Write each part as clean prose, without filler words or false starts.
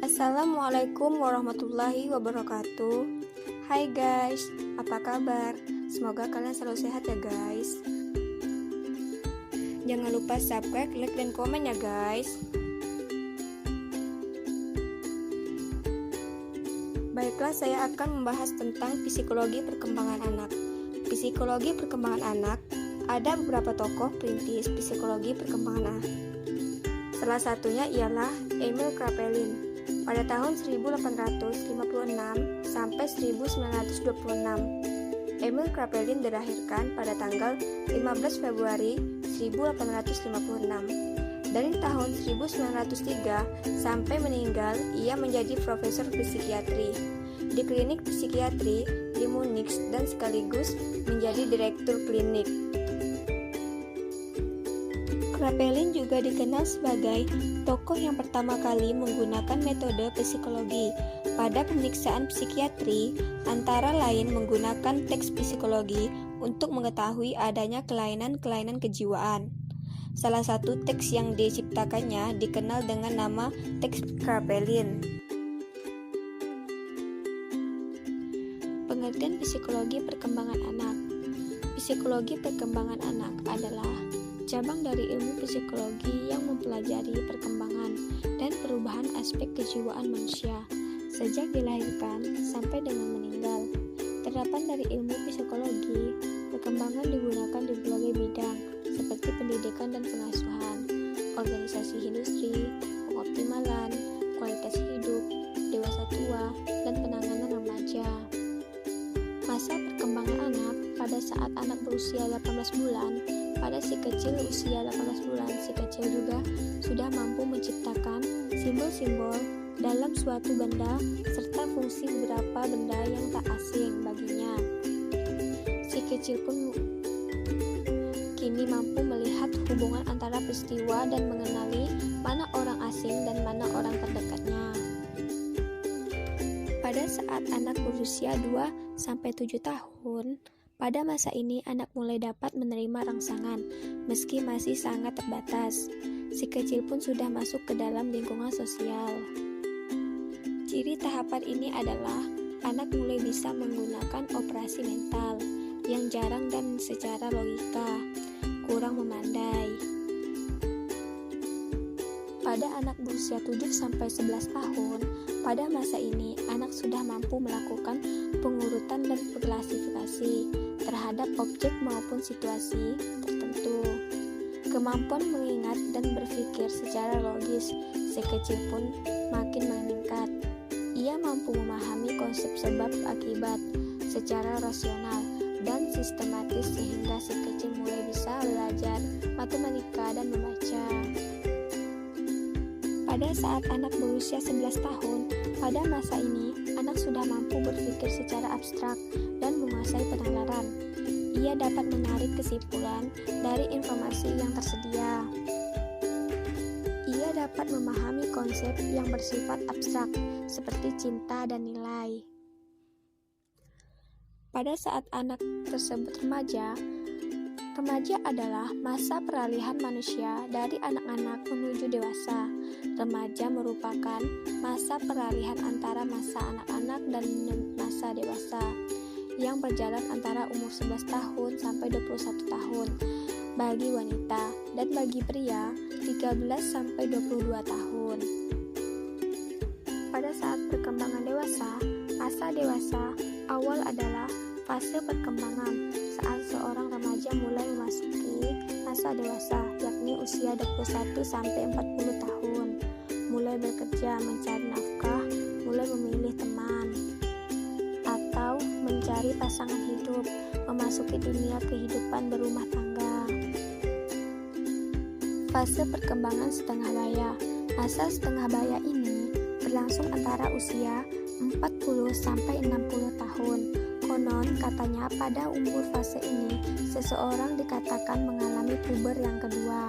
Assalamualaikum warahmatullahi wabarakatuh. Hai guys, apa kabar? Semoga kalian selalu sehat ya guys. Jangan lupa subscribe, like, dan komen ya guys. Baiklah, saya akan membahas tentang psikologi perkembangan anak. Psikologi perkembangan anak, ada beberapa tokoh perintis psikologi perkembangan anak. Salah satunya ialah Emil Kraepelin. Pada tahun 1856 sampai 1926, Emil Kraepelin dilahirkan pada tanggal 15 Februari 1856. Dari tahun 1903 sampai meninggal, ia menjadi profesor psikiatri di klinik psikiatri di Munich dan sekaligus menjadi direktur klinik. Kraepelin juga dikenal sebagai tokoh yang pertama kali menggunakan metode psikologi pada pemeriksaan psikiatri, antara lain menggunakan teks psikologi untuk mengetahui adanya kelainan-kelainan kejiwaan. Salah satu teks yang diciptakannya dikenal dengan nama teks Kraepelin. Pengertian psikologi perkembangan anak. Psikologi perkembangan anak adalah cabang dari ilmu psikologi yang mempelajari perkembangan dan perubahan aspek kejiwaan manusia sejak dilahirkan sampai dengan meninggal. Terapan dari ilmu psikologi perkembangan digunakan di berbagai bidang seperti pendidikan dan pengasuhan, organisasi industri, pengoptimalan, kualitas hidup, dewasa tua, dan penanganan remaja. Masa perkembangan anak pada saat anak berusia 18 bulan. Pada si kecil usia 18 bulan, si kecil juga sudah mampu menciptakan simbol-simbol dalam suatu benda serta fungsi beberapa benda yang tak asing baginya. Si kecil pun kini mampu melihat hubungan antara peristiwa dan mengenali mana orang asing dan mana orang terdekatnya. Pada saat anak berusia 2-7 tahun, pada masa ini anak mulai dapat menerima rangsangan, meski masih sangat terbatas. Si kecil pun sudah masuk ke dalam lingkungan sosial. Ciri tahapan ini adalah anak mulai bisa menggunakan operasi mental yang jarang dan secara logika, kurang memandai. Pada anak berusia 7-11 tahun, pada masa ini anak sudah mampu melakukan pengurutan dan klasifikasi terhadap objek maupun situasi tertentu. Kemampuan mengingat dan berpikir secara logis si kecil pun makin meningkat. Ia mampu memahami konsep sebab akibat secara rasional dan sistematis sehingga si kecil mulai bisa belajar matematika dan membaca. Pada saat anak berusia 11 tahun, pada masa ini anak sudah mampu berpikir secara abstrak dan menguasai penalaran. Ia dapat menarik kesimpulan dari informasi yang tersedia. Ia dapat memahami konsep yang bersifat abstrak seperti cinta dan nilai. Pada saat anak tersebut remaja adalah masa peralihan manusia dari anak-anak menuju dewasa. Remaja merupakan masa peralihan antara masa anak-anak dan masa dewasa yang berjalan antara umur 11 tahun sampai 21 tahun bagi wanita dan bagi pria 13 sampai 22 tahun. Pada saat perkembangan dewasa, masa dewasa awal adalah fase perkembangan saat seorang remaja mulai memasuki masa dewasa, yakni usia 21 sampai 40 tahun. Mulai bekerja, mencari nafkah, mulai memilih teman, atau mencari pasangan hidup, memasuki dunia kehidupan berumah tangga. Fase perkembangan setengah baya. Masa setengah baya ini berlangsung antara usia 40 sampai 60 tahun. Konon katanya pada umur fase ini seseorang dikatakan mengalami puber yang kedua,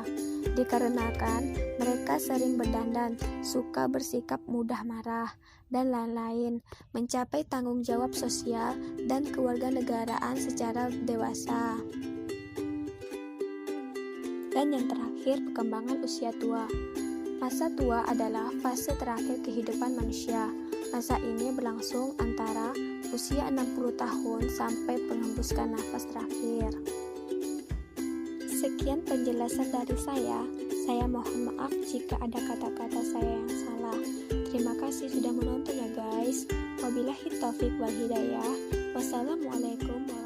dikarenakan mereka sering berdandan, suka bersikap mudah marah, dan lain-lain, mencapai tanggung jawab sosial dan kewarganegaraan secara dewasa. Dan yang terakhir, perkembangan usia tua. Masa tua adalah fase terakhir kehidupan manusia. Masa ini berlangsung antara usia 60 tahun sampai penghembuskan nafas terakhir. Sekian penjelasan dari saya. Saya mohon maaf jika ada kata-kata saya yang salah. Terima kasih sudah menonton ya guys. Wabillahi taufik wal hidayah. Wassalamualaikum warahmatullahi wabarakatuh.